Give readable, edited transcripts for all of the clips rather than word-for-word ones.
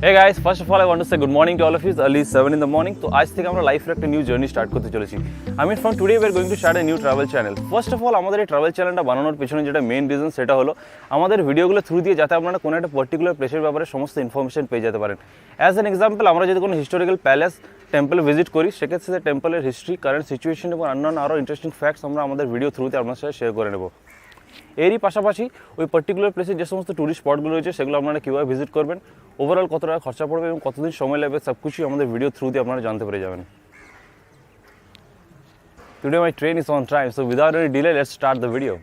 Hey guys, first of all I want to say good morning to all of you. It's early 7 in the morning. So আজ থেকে আমরা লাইফের একটা new journey start করতে চলেছি। from today we are going to start a new travel channel. First of all আমাদের এই travel চ্যানেলটা বানানোর পেছনে যেটা মেইন রিজন সেটা হলো আমাদের ভিডিওগুলো থ্রু দিয়ে যাতে আপনারা কোনো একটা পার্টিকুলার প্লেসের ব্যাপারে সমস্ত ইনফরমেশন পেয়ে যেতে পারেন। অ্যাজ অ্যান এক্সাম্পল আমরা যদি কোনো হিস্টোরিক্যাল প্যালেস টেম্পল ভিজিট করি সেক্ষেত্রে টেম্পলের হিস্ট্রি কারেন্ট সিচুয়েশন এবং অন্যান্য আরও ইন্টারেস্টিং ফ্যাক্টস আমরা আমাদের ভিডিও থ্রুতে আপনার সাথে শেয়ার করে নেব। এরই পাশাপাশি ওই পার্টিকুলার প্লেসে যে সমস্ত টুরিস্ট স্পটগুলো রয়েছে সেগুলো আপনারা কীভাবে ভিজিট করবেন, ওভারঅল কত টাকা খরচা পড়বে এবং কতদিন সময় লাগবে সব কিছুই আমাদের ভিডিও থ্রু দিয়ে আপনারা জানতে পেরে যাবেন। Today my train is on time, so without any delay let's start the video.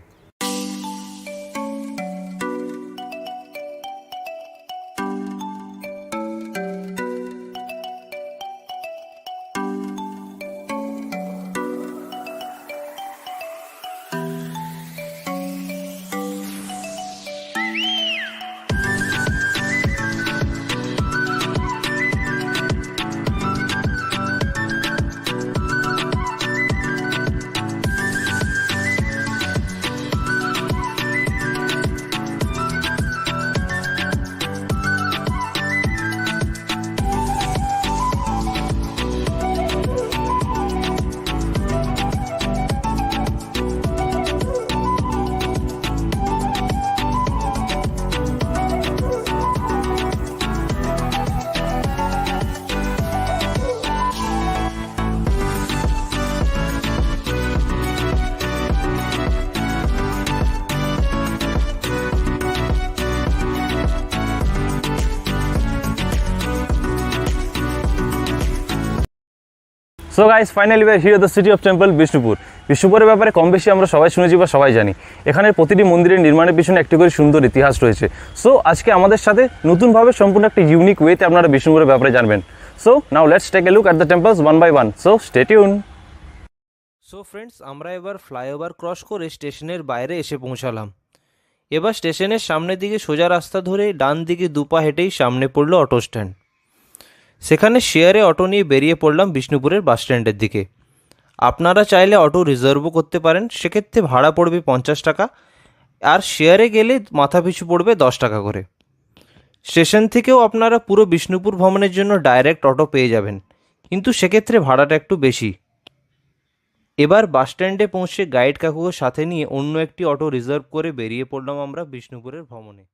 So guys finally we are here the city of temple Bishnupur. বিষ্ণুপুরের ব্যাপারে কম বেশি আমরা সবাই শুনেছি বা সবাই জানি। এখানের প্রতিটি মন্দিরের নির্মাণের পিছনে একটি করে সুন্দর ইতিহাস রয়েছে। সো আজকে আমাদের সাথে নতুনভাবে সম্পূর্ণ একটা ইউনিক ওয়েতে আপনারা বিষ্ণুপুরের ব্যাপারে জানবেন। So now let's take a look at the temples one by one. So stay tune. So friends, আমরা এবার ফ্লাইওভার ক্রস করে স্টেশনের বাইরে এসে পৌঁছালাম। এবার স্টেশনের সামনের দিকে সোজা রাস্তা ধরে ডান দিকে দুপা হেঁটেই সামনে পড়লো অটো স্ট্যান্ড। সেখানে শেয়ারে অটো নিয়ে বেরিয়ে পড়লাম বিষ্ণুপুরের বাস স্ট্যান্ডের দিকে। আপনারা চাইলে অটো রিজার্ভও করতে পারেন, সেক্ষেত্রে ভাড়া পড়বে 50 টাকা, আর শেয়ারে গেলে মাথাপিছু পড়বে 10 টাকা করে। স্টেশন থেকেও আপনারা পুরো বিষ্ণুপুর ভ্রমণের জন্য ডাইরেক্ট অটো পেয়ে যাবেন, কিন্তু সেক্ষেত্রে ভাড়াটা একটু বেশি। এবার বাস স্ট্যান্ডে পৌঁছে গাইড কাকুকে সাথে নিয়ে অন্য একটি অটো রিজার্ভ করে বেরিয়ে পড়লাম আমরা বিষ্ণুপুরের ভ্রমণে।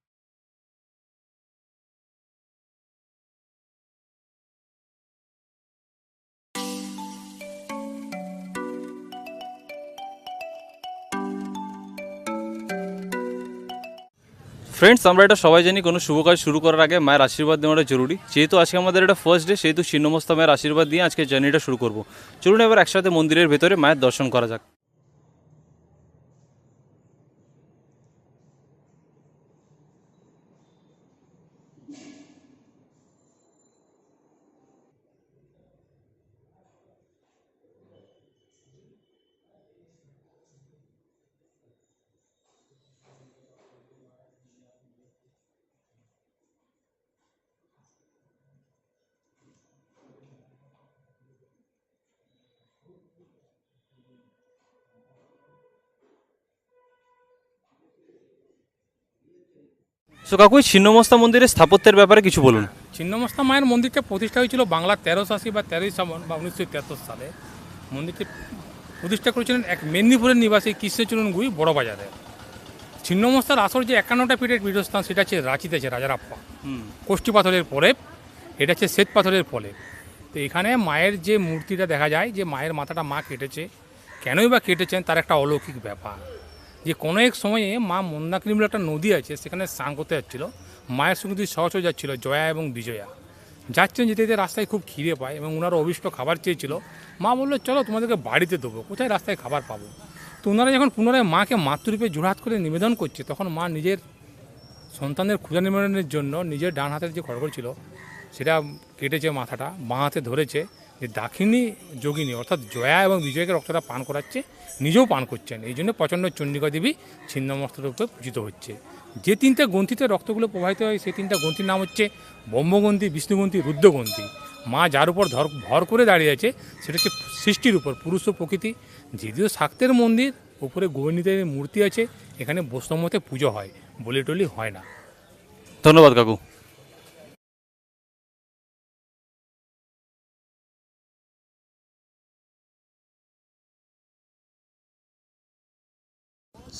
ফ্রেন্ডস আমরা এটা সবাই জানি কোনো শুভ কাজ শুরু করার আগে মায়ের আশীর্বাদ নেওয়াটা জরুরি। যেহেতু আজকে আমাদের এটা ফার্স্ট ডে, সেহেতু ছিন্নমস্তা মায়ের আশীর্বাদ দিয়ে আজকে জার্নিটা শুরু করব। চলুন এবার একসাথে মন্দিরের ভেতরে মায়ের দর্শন করা যাক। সো কাকু, ছিন্নমস্তা মন্দিরের স্থাপত্যের ব্যাপারে কিছু বলুন। ছিন্নমস্তা মায়ের মন্দিরটা প্রতিষ্ঠা হয়েছিল বাংলা 1380 বা 13 বা 1973 সালে। মন্দিরটি প্রতিষ্ঠা করেছিলেন এক মেদিনীপুরের নিবাসী কৃষ্ণচরণ গুই বড় বাজারে। ছিন্নমস্তার আসল যে 51টা পীঠের পীঠস্থান সেটা হচ্ছে রাঁচিতে আছে রাজারাপ্পা, কোষ্ঠী পাথরের পরে, এটা হচ্ছে শ্বেত পাথরের ফলে। তো এখানে মায়ের যে মূর্তিটা দেখা যায়, যে মায়ের মাথাটা মা কেটেছে, কেনই বা কেটেছেন তার একটা অলৌকিক ব্যাপার। যে কোনো এক সময়ে মা মন্দাকিনী বলে একটা নদী আছে, সেখানে স্নান করতে যাচ্ছিল, মায়ের সঙ্গে দুই সহচর যাচ্ছিল জয়া এবং বিজয়া। যাচ্ছেন যেতে যেতে রাস্তায় খুব খিদে পায় এবং ওনারা অভিষ্ট খাবার চেয়েছিল। মা বললো চলো তোমাদেরকে বাড়িতে দেবো, কোথায় রাস্তায় খাবার পাবো। তো ওনারা যখন পুনরায় মাকে মাতৃরূপে জোড়হাত করে নিবেদন করছে, তখন মা নিজের সন্তানের ক্ষুধা নিবারণের জন্য নিজের ডান হাতের যে খড়গড় ছিল সেটা কেটেছে, মাথাটা বাঁ হাতে ধরেছে, যে দাক্ষিণী যোগিনী অর্থাৎ জয়া এবং বিজয়কে রক্তটা পান করাচ্ছে, নিজেও পান করছেন। এই জন্য প্রচণ্ড চণ্ডিকা দেবী ছিন্নমস্তা রূপে পূজিত হচ্ছে। যে তিনটে গ্রন্থিতে রক্তগুলো প্রবাহিত হয় সেই তিনটা গ্রন্থির নাম হচ্ছে ব্রহ্মগ্রন্থি, বিষ্ণুগ্রন্থি, রুদ্রগ্রন্থি। মা যার উপর ভর করে দাঁড়িয়ে আছে সেটা হচ্ছে সৃষ্টির উপর, পুরুষ ও প্রকৃতি। যদিও শাক্তের মন্দির, উপরে গৌরনীদের মূর্তি আছে, এখানে বৈষ্ণবমতে পুজো হয়, বলি টলি হয় না। ধন্যবাদ কাকু।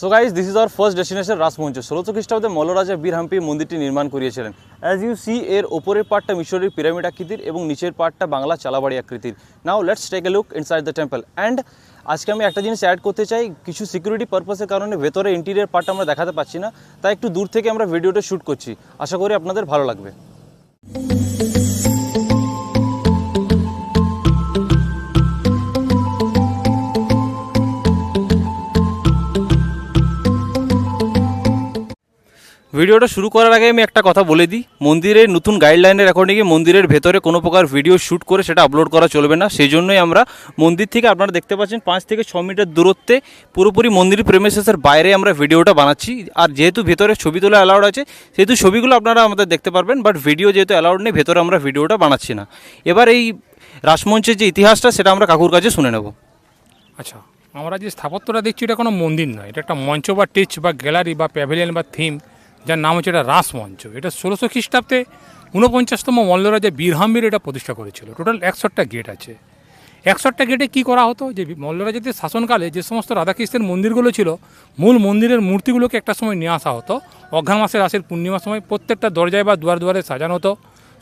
So guys this is our first destination Rasmancha. 1600 খ্রিস্টাব্দে মল্লরাজা বীর হাম্পি মন্দিরটি নির্মাণ করিয়েছিলেন। অ্যাজ ইউ সি এর ওপরের পার্টটা মিশরের পিরামিড আকৃতির এবং নিচের পার্টটা বাংলা চালাবাড়ি আকৃতির। Now let's take a look inside the temple. And আজকে আমি একটা জিনিস অ্যাড করতে চাই, কিছু সিকিউরিটি পারপাসের কারণে ভেতরে ইন্টিরিয়ার পার্টটা আমরা দেখাতে পাচ্ছি না, তাই একটু দূর থেকে আমরা ভিডিওটা শ্যুট করছি। আশা করি আপনাদের ভালো লাগবে। ভিডিওটা শুরু করার আগে আমি একটা কথা বলে দিই, মন্দিরের নতুন গাইডলাইনের অ্যাকর্ডিংয়ে মন্দিরের ভেতরে কোনো প্রকার ভিডিও শ্যুট করে সেটা আপলোড করা চলবে না। সেই জন্যই আমরা মন্দির থেকে, আপনারা দেখতে পাচ্ছেন 5 থেকে 6 মিটার দূরত্বে পুরোপুরি মন্দির প্রেমিসেসের বাইরে আমরা ভিডিওটা বানাচ্ছি। আর যেহেতু ভেতরে ছবি তোলা অ্যালাউড আছে, সেহেতু ছবিগুলো আপনারা আমাদের দেখতে পারবেন, বাট ভিডিও যেহেতু অ্যালাউড নেই, ভেতরে আমরা ভিডিওটা বানাচ্ছি না। এবার এই রাসমঞ্চের যে ইতিহাসটা সেটা আমরা কাকুর কাছে শুনে নেব। আচ্ছা, আমরা যে স্থাপত্যটা দেখছি এটা কোনো মন্দির নয়, এটা একটা মঞ্চ বা টেচ বা গ্যালারি বা প্যাভিলিয়ন বা থিম, যার নাম হচ্ছে এটা রাসমঞ্চ। এটা 1600 খ্রিস্টাব্দে 49তম মল্লরাজা বীরহাম্বির এটা প্রতিষ্ঠা করেছিল। টোটাল 61টা গেট আছে। 61টা গেটে কী করা হতো, যে মল্লরাজাদের শাসনকালে যে সমস্ত রাধাকৃষ্ণের মন্দিরগুলো ছিল, মূল মন্দিরের মূর্তিগুলোকে একটা সময় নিয়ে আসা হতো। অঘ্রাণ মাসের রাসের পূর্ণিমার সময় প্রত্যেকটা দরজায় বা দুয়ারে সাজানো হতো।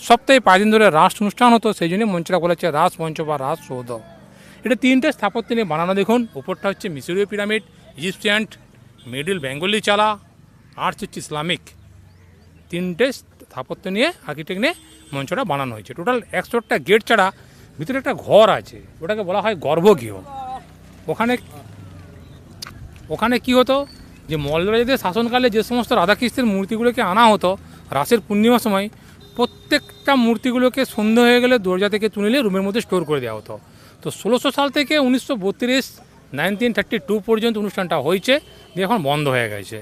সপ্তাহে 5 দিন ধরে রাস অনুষ্ঠান হতো, সেই জন্য মঞ্চটা বলা হচ্ছে রাসমঞ্চ বা রাস সৌধ। এটা 3টে স্থাপত্য নিয়ে বানানো। দেখুন, উপরটা হচ্ছে মিশরীয় পিরামিড, ইজিপশিয়ান, মিডল বেঙ্গলি চালা, আর্চ হচ্ছে ইসলামিক। 3টে স্থাপত্য নিয়ে আর্কিটেক্ট নিয়ে মঞ্চটা বানানো হয়েছে। টোটাল 61টা গেট ছাড়া ভিতরে একটা ঘর আছে, ওটাকে বলা হয় গর্ভগৃহ। ওখানে কি হতো, যে মল্লরাজাদের শাসনকালে যে সমস্ত রাধাকৃষ্ণের মূর্তিগুলোকে আনা হতো রাসের পূর্ণিমার সময়, প্রত্যেকটা মূর্তিগুলোকে সন্ধ্যা হয়ে গেলে দরজা থেকে তুলে নিয়ে রুমের মধ্যে স্টোর করে দেওয়া হতো। তো 1600 সাল থেকে 1932 পর্যন্ত অনুষ্ঠানটা হয়েছে, দিয়ে এখন বন্ধ হয়ে গেছে।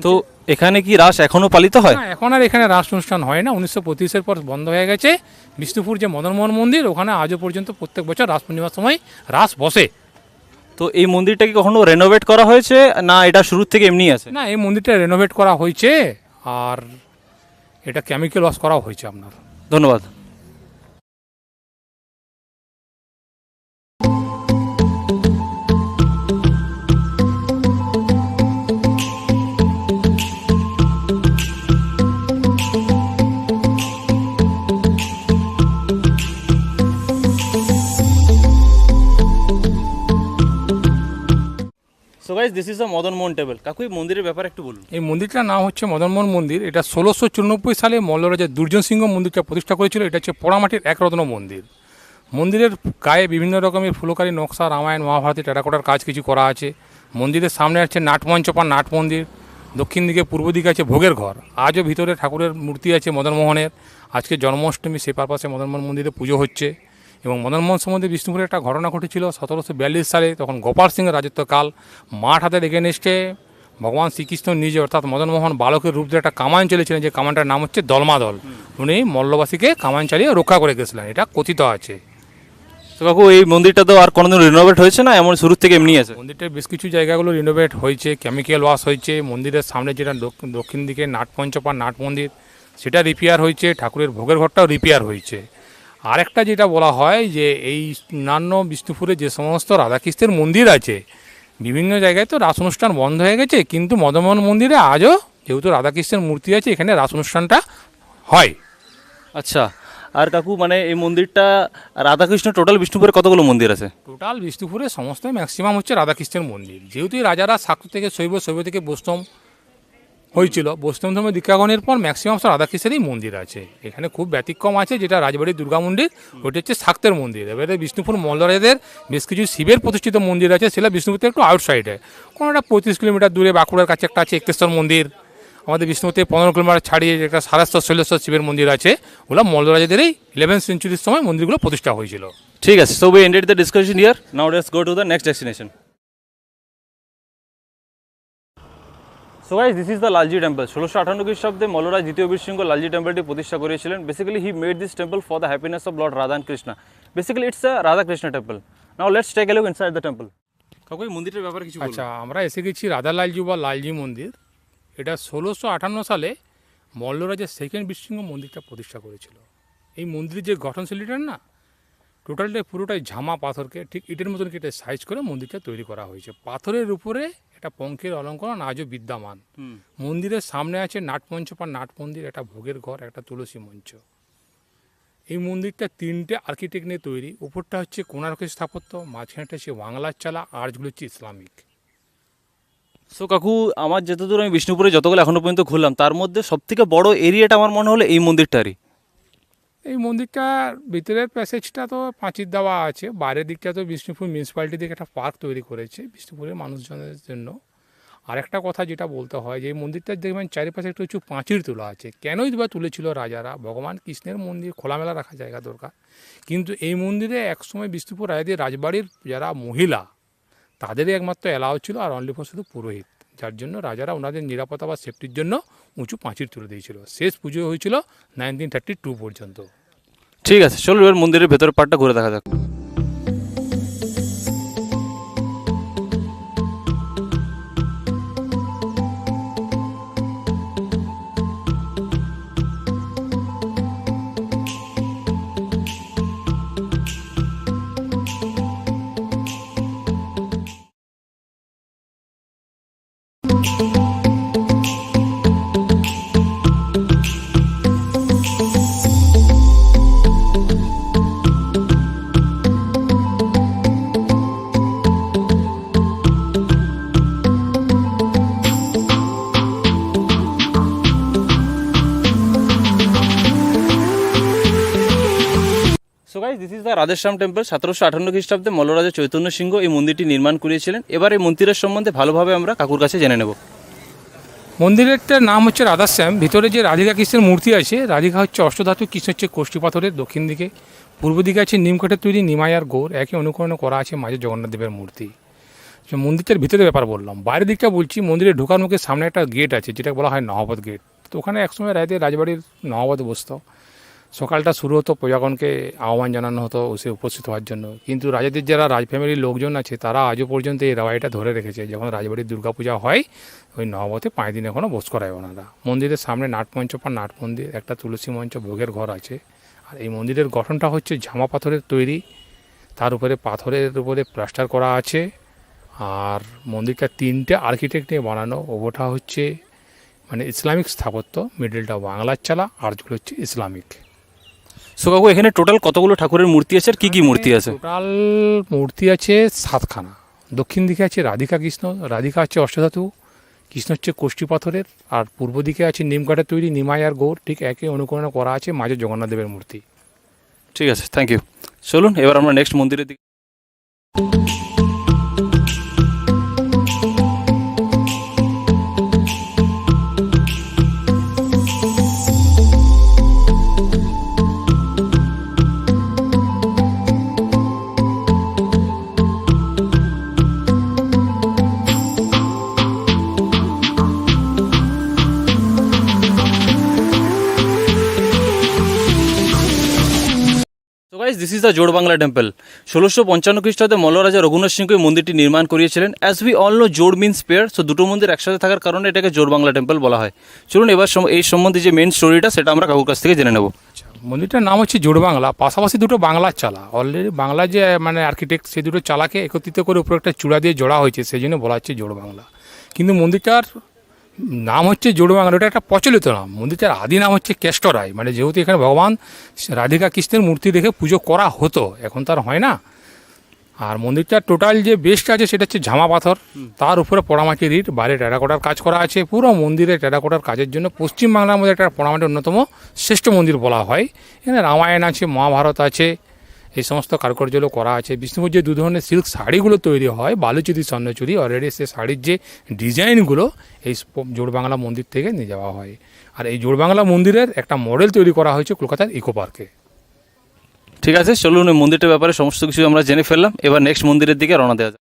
তো এখানে কি রাস এখনও পালিত হয়? না, এখন আর এখানে রাস অনুষ্ঠান হয় না। 1935-এর পর বন্ধ হয়ে গেছে। বিষ্ণুপুর যে মদনমোহন মন্দির, ওখানে আজও পর্যন্ত প্রত্যেক বছর রাস পূর্ণিমার সময় রাস বসে। তো এই মন্দিরটা কি কখনো রেনোভেট করা হয়েছে, না এটা শুরুর থেকে এমনি আছে? না, এই মন্দিরটা রেনোভেট করা হয়েছে, আর এটা কেমিক্যাল ওয়াশ করাও হয়েছে আপনার। ধন্যবাদ। So guys, this is a Madan Mohan temple. কাকু, এই মন্দিরের ব্যাপারে একটু বলুন। এই মন্দিরটার নাম হচ্ছে মদনমোহন মন্দির। এটা 1694 সালে মল্লরাজা দুর্জন সিংহ মন্দিরটা প্রতিষ্ঠা করেছিল। এটা হচ্ছে পোড়ামাটির একরত্ন মন্দির। মন্দিরের গায়ে বিভিন্ন রকমের ফুলকারী নকশা, রামায়ণ মহাভারতী টেরাকোটার কাজ কিছু করা আছে। মন্দিরের সামনে আছে নাটমঞ্চ বা নাট মন্দির। দক্ষিণ দিকে পূর্ব দিকে আছে ভোগের ঘর। আজও ভিতরে ঠাকুরের মূর্তি আছে মদনমোহনের। আজকে জন্মাষ্টমী, সেই পারপাসে মদনমোহন মন্দিরে পুজো হচ্ছে। এবং মদনমোহন সম্বন্ধে বিষ্ণুপুরে একটা ঘটনা ঘটেছিল 1742 সালে। তখন গোপাল সিংহের রাজত্বকাল। মাঠ হাতে রেখে নিচ্ছে ভগবান শ্রীকৃষ্ণ নিজে, অর্থাৎ মদনমোহন বালকের রূপ ধরে একটা কামান চলেছিলেন, যে কামানটার নাম হচ্ছে দলমাদল। উনি মল্লবাসীকে কামান চালিয়ে রক্ষা করে গেছিলেন, এটা কথিত আছে। তো কাকু, এই মন্দিরটা তো আর কোনোদিন রিনোভেট হয়েছে না, এমন শুরুর থেকে এমনি আছে? মন্দিরটার বেশ কিছু জায়গাগুলো রিনোভেট হয়েছে, কেমিক্যাল ওয়াশ হয়েছে। মন্দিরের সামনে যেটা দক্ষিণ দিকে নাটপঞ্চ বা নাট মন্দির, সেটা রিপেয়ার হয়েছে। ঠাকুরের ভোগের ঘরটাও রিপেয়ার হয়েছে। আরেকটা যেটা বলা হয়, যে এই অন্যান্য বিষ্ণুপুরে যে সমস্ত রাধাকৃষ্ণের মন্দির আছে, বিভিন্ন জায়গায় তো রাস অনুষ্ঠান বন্ধ হয়ে গেছে, কিন্তু মদনমোহন মন্দিরে আজও যেহেতু রাধাকৃষ্ণের মূর্তি আছে, এখানে রাস অনুষ্ঠানটা হয়। আচ্ছা, আর কাকু মানে এই মন্দিরটা রাধাকৃষ্ণ টোটাল বিষ্ণুপুরে কতগুলো মন্দির আছে? টোটাল বিষ্ণুপুরে সমস্ত ম্যাক্সিমাম হচ্ছে রাধাকৃষ্ণের মন্দির। যেহেতু এই রাজারা শাক্ত থেকে শৈব, শৈব থেকে বৈষ্ণব হয়েছিল, বৈষ্ণব ধর্মে দীক্ষাগ্রহণের পর ম্যাক্সিমাম সব রাধাকৃষ্ণেরই মন্দির আছে। এখানে খুব ব্যতিক্রম আছে, যেটা রাজবাড়ির দুর্গা মন্দির, ওইটা হচ্ছে শাক্তের মন্দির। এবারে বিষ্ণুপুর মল্লরাজাদের বেশ কিছু শিবের প্রতিষ্ঠিত মন্দির আছে, সেটা বিষ্ণুপুর থেকে একটু আউটসাইডে। কোনো একটা 35 কিলোমিটার দূরে বাঁকুড়ার কাছে একটা আছে এক্তেশ্বর মন্দির। আমাদের বিষ্ণুপুর থেকে 15 কিলোমিটার ছাড়িয়ে একটা সারেশ্বর শৈলেশ্বর শিবের মন্দির আছে। ওগুলো মল্লরাজাদেরই 11th সেঞ্চুরির সময় মন্দিরগুলো প্রতিষ্ঠা হয়েছিল। ঠিক আছে, so we ended the discussion here. Now let's go to the next destination. So guys, this is the Lalji temple. 1658 খ্রিস্টাব্দে মল্লরাজ দ্বিতীয় বীরসিংহ লালজি টেম্পলটি প্রতিষ্ঠা করেছিলেন। Basically he made this temple for the happiness of lord Radha and Krishna. Basically it's a Radha Krishna temple. Now let's take a look inside the temple. কাকু, এই মন্দিরের ব্যাপারে কিছু বলুন। আচ্ছা, আমরা এসে গেছি রাধালালজি বা লালজি মন্দির। এটা 1658 সালে মল্লরাজা সেকেন্ড বীরসিংহ মন্দিরটা প্রতিষ্ঠা করেছিল। এই মন্দিরের যে গঠনশৈলীটা না, টোটালটা পুরোটাই ঝামা পাথরকে ঠিক ইটের মতন কেটে সাইজ করে মন্দিরটা তৈরি করা হয়েছে। পাথরের উপরে একটা পঙ্খের অলঙ্করণ আজও বিদ্যমান। মন্দিরের সামনে আছে নাটমঞ্চ বা নাট মন্দির, একটা ভোগের ঘর, একটা তুলসী মঞ্চ। এই মন্দিরটা 3টে আর্কিটেক্ট নিয়ে তৈরি। উপরটা হচ্ছে কোণার্কের স্থাপত্য, মাঝখানটা হচ্ছে বাংলার চালা, আর্চগুলো হচ্ছে ইসলামিক। সো কাকু, আমার যতদূর আমি বিষ্ণুপুরে যতগুলো এখনো পর্যন্ত ঘুরলাম তার মধ্যে সবথেকে বড় এরিয়াটা আমার মনে হলো এই মন্দিরটারই। এই মন্দিরটার ভিতরের প্যাসেজটা তো পাঁচির দেওয়া আছে, বাইরের দিকটা তো বিষ্ণুপুর মিউনিসিপ্যালিটি থেকে একটা পার্ক তৈরি করেছে বিষ্ণুপুরের মানুষজনের জন্য। আর একটা কথা যেটা বলতে হয় যে এই মন্দিরটা দেখবেন চারিপাশে একটু উঁচু পাঁচির তোলা আছে। কেনই বা তুলেছিল রাজারা? ভগবান কৃষ্ণের মন্দির খোলামেলা রাখা জায়গা দরকার, কিন্তু এই মন্দিরে একসময় বিষ্ণুপুর রাজাদের রাজবাড়ির যারা মহিলা তাদেরই একমাত্র অ্যালাউ ছিল, আর অনলি ফর শুধু পুরোহিত, যার জন্য রাজারা ওনাদের নিরাপত্তা বা সেফটির জন্য উঁচু পাঁচির তুলে দিয়েছিল। শেষ পুজো হয়েছিল 1932 পর্যন্ত। ঠিক আছে, চলো এবার মন্দিরের ভেতরের পার্টটা ঘুরে দেখা যাক। So guys, this is the Radheshyam temple. 1758 খ্রিস্টাব্দে মল্লরাজা চৈতন্য সিংহ এই মন্দিরটি নির্মাণ করিয়েছিলেন। এবার এই মন্দিরের সম্বন্ধে ভালোভাবে আমরা কাকুর কাছে জেনে নেব। মন্দিরেরটার নাম হচ্ছে রাধাশ্যাম। ভিতরে যে রাধিকা কৃষ্ণের মূর্তি আছে, রাধিকা হচ্ছে অষ্টধাতু, কৃষ্ণ হচ্ছে কোষ্ঠী পাথরের দক্ষিণ দিকে, পূর্ব দিকে আছে নিমকাঠের তৈরি নিমায়ার গৌর, একই অনুকরণ করা আছে মাঝে জগন্নাথ দেবের মূর্তি। মন্দিরটার ভিতরে ব্যাপার বললাম, বাইরের দিকটা বলছি। মন্দিরে ঢোকার মুখে সামনে একটা গেট আছে যেটা বলা হয় নহবত গেট। তো ওখানে একসময় রাজবাড়ির নহবত বসতো। সকালটা শুরু হতো, প্রজাগণকে আহ্বান জানানো হতো সে উপস্থিত হওয়ার জন্য। কিন্তু রাজাদের যারা রাজ ফ্যামিলির লোকজন আছে তারা আজও পর্যন্ত এই রাওয়াইটা ধরে রেখেছে। যখন রাজবাড়ির দুর্গাপূজা হয় ওই নহবতে 5 দিন এখনও বোস করায় ওনারা। মন্দিরের সামনে নাটমঞ্চ বা নাট মন্দির, একটা তুলসী মঞ্চ, ভোগের ঘর আছে। আর এই মন্দিরের গঠনটা হচ্ছে ঝামা পাথরের তৈরি, তার উপরে পাথরের উপরে প্লাস্টার করা আছে। আর মন্দিরটা 3টে আর্কিটেক্ট নিয়ে বানানো। ওটা হচ্ছে মানে ইসলামিক স্থাপত্য, মিডলটা বাংলার চালা, আর্চগুলো হচ্ছে ইসলামিক। সো কাকু, এখানে টোটাল কতগুলো ঠাকুরের মূর্তি আছে আর কি কি মূর্তি আছে? টোটাল মূর্তি আছে 7খানা। দক্ষিণ দিকে আছে রাধিকা কৃষ্ণ, রাধিকা হচ্ছে অষ্টধাতু, কৃষ্ণ হচ্ছে কোষ্ঠী পাথরের। আর পূর্ব দিকে আছে নিমকাঠের তৈরি নিমায়ার গৌর, ঠিক একই অনুকরণ করা আছে মাঝে জগন্নাথ দেবের মূর্তি। ঠিক আছে, থ্যাংক ইউ। চলুন এবার আমরা নেক্সট মন্দিরের দিকে। তো গাইস, দিস ইজ দ্য জোড় বাংলা টেম্পল। 1655 খ্রিস্টাব্দে মল্লরাজা রঘুনাথ সিংহ এই মন্দিরটি নির্মাণ করিয়েছিলেন। অ্যাজ উই অল নো, জোড় মিন্স পেয়ার। সো দুটো মন্দির একসাথে থাকার কারণে এটাকে জোড় বাংলা টেম্পল বলা হয়। চলুন এবার এই সম্বন্ধে যে মেন স্টোরিটা সেটা আমরা কাকুর কাছ থেকে জেনে নেব। মন্দিরটার নাম হচ্ছে জোড় বাংলা। পাশাপাশি দুটো বাংলার চালা, অলরেডি বাংলা যে মানে আর্কিটেক্ট সেই দুটো চালাকে একত্রিত করে উপরে একটা চূড়া দিয়ে জোড়া হয়েছে, সেই জন্য বলা হচ্ছে জোড় বাংলা। কিন্তু মন্দিরটার নাম হচ্ছে জোড় বাংলা, ওটা একটা প্রচলিত নাম। মন্দিরটার আদি নাম হচ্ছে কেষ্টরায়। মানে যেহেতু এখানে ভগবান রাধিকা কৃষ্ণের মূর্তি রেখে পুজো করা হতো, এখন তার হয় না। আর মন্দিরটার টোটাল যে বেসটা আছে সেটা হচ্ছে ঝামা পাথর, তার উপরে পোড়ামাটির ইট, বাইরে টেরাকোটার কাজ করা আছে। পুরো মন্দিরে টেরাকোটার কাজের জন্য পশ্চিমবাংলার মধ্যে একটা পোড়ামাটির অন্যতম শ্রেষ্ঠ মন্দির বলা হয়। এখানে রামায়ণ আছে, মহাভারত আছে, এই সমস্ত কারুকার্যগুলো করা আছে। বিষ্ণুপুর যে 2 ধরনের সিল্ক শাড়িগুলো তৈরি হয়, বালুচুরি, স্বর্ণচুরি, অলরেডি সেই শাড়ির যে ডিজাইনগুলো এই জোড় বাংলা মন্দির থেকে নিয়ে যাওয়া হয়। আর এই জোড় বাংলা মন্দিরের একটা মডেল তৈরি করা হয়েছে কলকাতার ইকো পার্কে। ঠিক আছে, চলুন এই মন্দিরটার ব্যাপারে সমস্ত কিছু আমরা জেনে ফেললাম। এবার নেক্সট মন্দিরের দিকে রওনা দেওয়া যাক।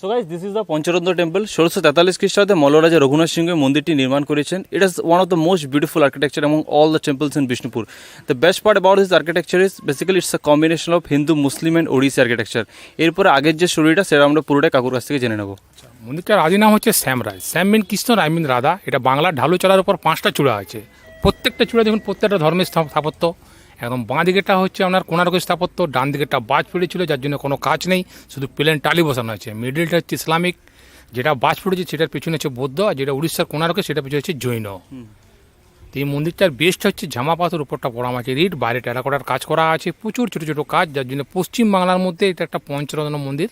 So guys this is the Pancharatna temple 1643 খ্রিস্টাব্দে মল্লরাজা রঘুনাথ সিংহ মন্দিরটি নির্মাণ করেছেন। It is one of the most beautiful architecture among all the temples in Bishnupur. The best part about this architecture is basically it's a combination of Hindu, Muslim and Odissi architecture. এরপরে আগের যে স্টোরিটা সেটা আমরা পুরোটাই কাকুর কাছ থেকে জেনে নেব। মন্দিরটার আদি নাম হচ্ছে শ্যামরাজ। শ্যাম মিন কৃষ্ণ, রায় মিন রাধা। এটা বাংলার ঢালু চড়ার উপর 5টা চূড়া আছে। প্রত্যেকটা চূড়া দেখুন প্রত্যেকটা ধর্মের স্থাপত্য। একদম বাঁ দিকেরটা হচ্ছে আপনার কোণার্কের স্থাপত্য, ডান দিকেরটা বাজ পড়েছিল যার জন্য কোনো কাজ নেই, শুধু প্লেন টালি বসানো আছে। মিডিলটা হচ্ছে ইসলামিক, যেটা বাজ পড়েছে সেটার পেছনে হচ্ছে বৌদ্ধ, আর যেটা উড়িষ্যার কোণার্কে সেটার পেছনে হচ্ছে জৈন। তো এই মন্দিরটার বেস্ট হচ্ছে ঝামা পাথর, উপরটা পড়াম আছে রিট, বাইরে টেরাকোটার কাজ করা আছে, প্রচুর ছোটো ছোটো কাজ, যার জন্য পশ্চিম বাংলার মধ্যে এটা একটা পঞ্চরত্ন মন্দির,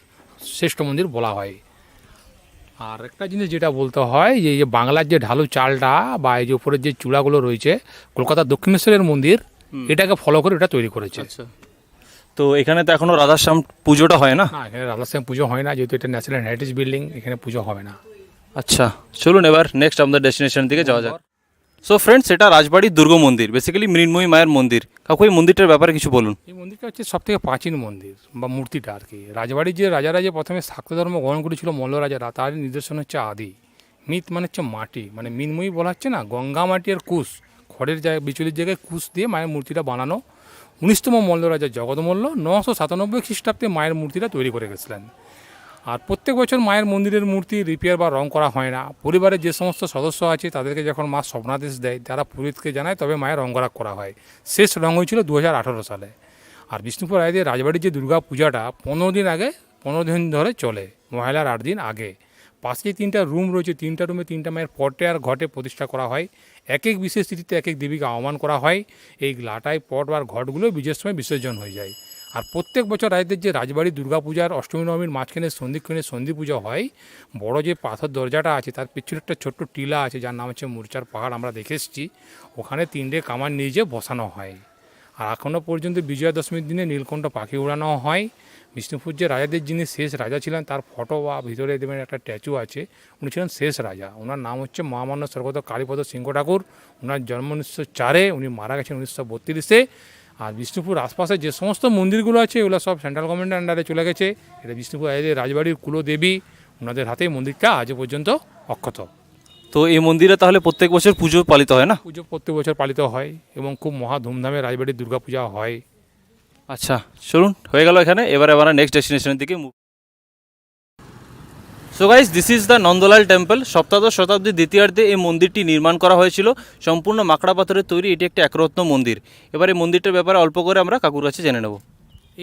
শ্রেষ্ঠ মন্দির বলা হয়। আর একটা জিনিস যেটা বলতে হয় যে এই যে বাংলার যে ঢালু চালটা বা এই যে উপরের যে চূড়াগুলো রয়েছে, কলকাতার দক্ষিণেশ্বরের মন্দির এটাকে ফলো করে এটা তৈরি করেছে। তো এখানে তো এখনো রাধাশ্যাম পুজোটা হয় না? না, এখানে রাধাশ্যাম পুজো হয় না, যেহেতু এটা ন্যাশনাল হেরিটেজ বিল্ডিং, এখানে পুজো হবে না। আচ্ছা, চলুন এবার নেক্সট আমাদের ডেস্টিনেশন দিকে যাওয়া যাক। সো ফ্রেন্ডস, এটা রাজবাড়ির দুর্গ মন্দির, বেসিক্যালি মৃন্ময়ী মায়ের মন্দির। কাকু এই মন্দিরটার ব্যাপারে কিছু বলুন। এই মন্দিরটা হচ্ছে সব থেকে প্রাচীন মন্দির বা মূর্তিটা আর কি। রাজবাড়ির যে রাজারা যে প্রথমে শাক্ত ধর্ম গ্রহণ করেছিল মল্ল রাজারা, তার নিদর্শন হচ্ছে আদি। মিত মানে হচ্ছে মাটি, মানে মৃন্ময়ী বলা হচ্ছে না, গঙ্গা মাটি আর কুশ, খড়ের জায়গায় বিচুলির জায়গায় কুশ দিয়ে মায়ের মূর্তিটা বানানো। 19তম মল্ল রাজা জগৎমল্ল 997 খ্রিস্টাব্দে মায়ের মূর্তিটা তৈরি করে গেছিলেন। আর প্রত্যেক বছর মায়ের মন্দিরের মূর্তি রিপেয়ার বা রং করা হয় না। পরিবারের যে সমস্ত সদস্য আছে তাদেরকে যখন মা স্বপ্নাদেশ দেয়, তারা পুরোহিতকে জানায়, তবে মায়ের রঙ্গরাগ করা হয়। শেষ রং হয়েছিল 2018 সালে। আর বিষ্ণুপুর রায়দের রাজবাড়ির যে দুর্গা পূজাটা 15 দিন আগে, 15 দিন ধরে চলে, মহালয়ার 8 দিন আগে। পাশে 3টা রুম রয়েছে, 3টা রুমে 3টা মায়ের পটে আর ঘটে প্রতিষ্ঠা করা হয়। এক এক বিশেষ তিথিতে এক এক দেবীকে আহ্বান করা হয়। এই লাটাই পট আর ঘটগুলো বিজয়ের সময় বিসর্জন হয়ে যায়। আর প্রত্যেক বছর রায়দের যে রাজবাড়ি দুর্গাপূজার অষ্টমী নবমীর মাঝখানে সন্ধিক্ষণে সন্ধি পুজো হয়, বড় যে পাথর দরজাটা আছে তার পিছনে একটা ছোট্ট টিলা আছে যার নাম হচ্ছে মূর্চার পাহাড়, আমরা দেখে এসেছি। ওখানে 3টে কামান নিয়ে যেয়ে বসানো হয়। আর এখনও পর্যন্ত বিজয়া দশমীর দিনে নীলকণ্ঠ পাখি উড়ানো হয়। বিষ্ণুপুর যে রাজাদের যিনি শেষ রাজা ছিলেন তার ফটো বা ভিতরে দেবেন একটা স্ট্যাচু আছে, উনি ছিলেন শেষ রাজা। ওনার নাম হচ্ছে মহামান্য স্বর্গত কালীপদ সিংহ ঠাকুর। ওনার জন্ম 1904, উনি মারা গেছেন 1932-এ। আর বিষ্ণুপুর আশপাশে যে সমস্ত মন্দিরগুলো আছে এগুলো সব সেন্ট্রাল গভর্নমেন্টের আন্ডারে চলে গেছে। এটা বিষ্ণুপুর রাজবাড়ির কুলদেবী, ওনাদের হাতেই মন্দিরটা আজও পর্যন্ত অক্ষত। তো এই মন্দিরে তাহলে প্রত্যেক বছর পুজো পালিত হয় না? পুজো প্রত্যেক বছর পালিত হয় এবং খুব মহা ধুমধামে রাজবাড়ির দুর্গাপূজা হয়। আচ্ছা, চলুন হয়ে গেল এখানে। এবার আমরা নেক্সট ডেস্টিনেশনের দিকে move. So guys, this is the Nandalal temple. সপ্তদশ শতাব্দীর দ্বিতীয়ার্ধে এই মন্দিরটি নির্মাণ করা হয়েছিল, সম্পূর্ণ মাকড়া পাথরের তৈরি। এটি একটি একরত্ন মন্দির। এবার এই মন্দিরটার ব্যাপারে অল্প করে আমরা কাকুর কাছে জেনে নেব।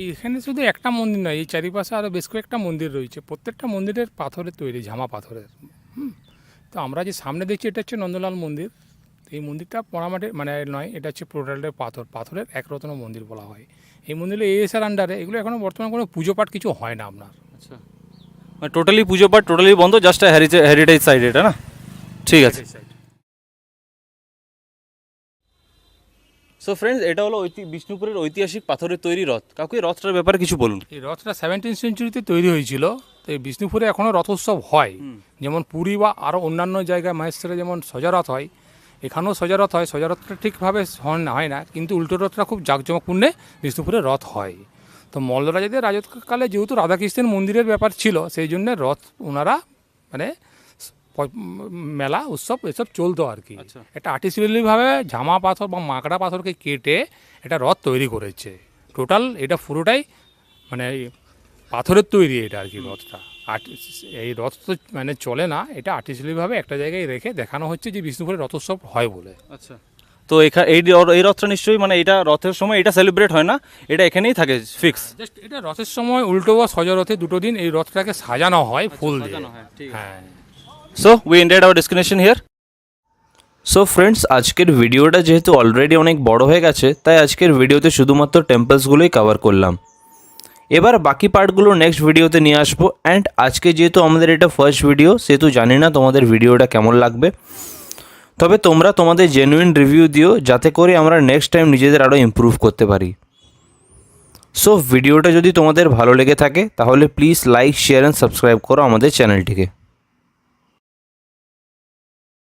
এইখানে শুধু একটা মন্দির নয়, এই চারিপাশে আরও বেশ কয়েকটা মন্দির রয়েছে, প্রত্যেকটা মন্দিরের পাথরের তৈরি, ঝামা পাথরের। তো আমরা যে সামনে দেখছি এটা হচ্ছে নন্দলাল মন্দির। এই মন্দিরটা পোড়ামাটির মানে নয়, এটা হচ্ছে পোড়ালের পাথরের একরত্ন মন্দির বলা হয়। এই মন্দিরে এএসআর আন্ডারে, এগুলো এখনও বর্তমানে কোনো পুজো পাঠ কিছু হয় না আপনার। আচ্ছা, মানে টোটালি পুজো পাঠ টোটালি বন্ধ, জাস্ট হেরিটেজ সাইড এটা না? ঠিক আছে। সো ফ্রেন্ডস, এটা হলো বিষ্ণুপুরের ঐতিহাসিক পাথরের তৈরি রথ। কাকু এই রথটার ব্যাপারে কিছু বলুন। এই রথটা 17th সেঞ্চুরিতে তৈরি হয়েছিল। তো এই বিষ্ণুপুরে এখনও রথোৎসব হয়, যেমন পুরী বা আরও অন্যান্য জায়গায় মাহেশ্বরে যেমন সজারথ হয়, এখানেও সজারথ হয়। সজারথটা ঠিকভাবে হয় না, কিন্তু উল্টো রথটা খুব জাঁকজমকপূর্ণে বিষ্ণুপুরে রথ হয়। তো মল্ল রাজাদের রাজত্বকালে যেহেতু রাধাকৃষ্ণের মন্দিরের ব্যাপার ছিল, সেই জন্য রথ ওনারা মানে মেলা উৎসব এসব চলতো আর কি। এটা আর্টিফিশিয়ালিভাবে ঝামা পাথর বা মাকড়া পাথরকে কেটে এটা রথ তৈরি করেছে। টোটাল এটা পুরোটাই মানে পাথরের তৈরি এটা আর কি রথটা। এই রথ তো মানে চলে না, এটা আর্টিফিশিয়ালিভাবে একটা জায়গায় রেখে দেখানো হচ্ছে যে বিষ্ণুপুরের রথোৎসব হয় বলে। আচ্ছা, তো এই রথটা নিশ্চয়ই মানে এটা রথের সময় এটা সেলিব্রেট হয় না, এটা এখানেই থাকে ফিক্স। জাস্ট এটা রথের সময় উল্টো বা সজরথে দুটো দিন এই রথটাকে সাজানো হয় ফুল দিয়ে। হ্যাঁ। So we ended hour destination here. So friends, আজকের ভিডিওটা যেহেতু অলরেডি অনেক বড় হয়ে গেছে, তাই আজকের ভিডিওতে শুধুমাত্র টেম্পলসগুলোই কভার করলাম। এবার বাকি পার্টগুলো নেক্সট ভিডিওতে নিয়ে আসবো। অ্যান্ড আজকে যেহেতু আমাদের এটা ফার্স্ট ভিডিও, সেহেতু জানি না তোমাদের ভিডিওটা কেমন লাগবে, তবে তোমরা তোমাদের জেনুইন রিভিউ দিও, যাতে করে আমরা নেক্সট টাইম নিজেদের আরও ইমপ্রুভ করতে পারি। সো ভিডিওটা যদি তোমাদের ভালো লেগে থাকে তাহলে please like, share and subscribe করো আমাদের চ্যানেলটিকে।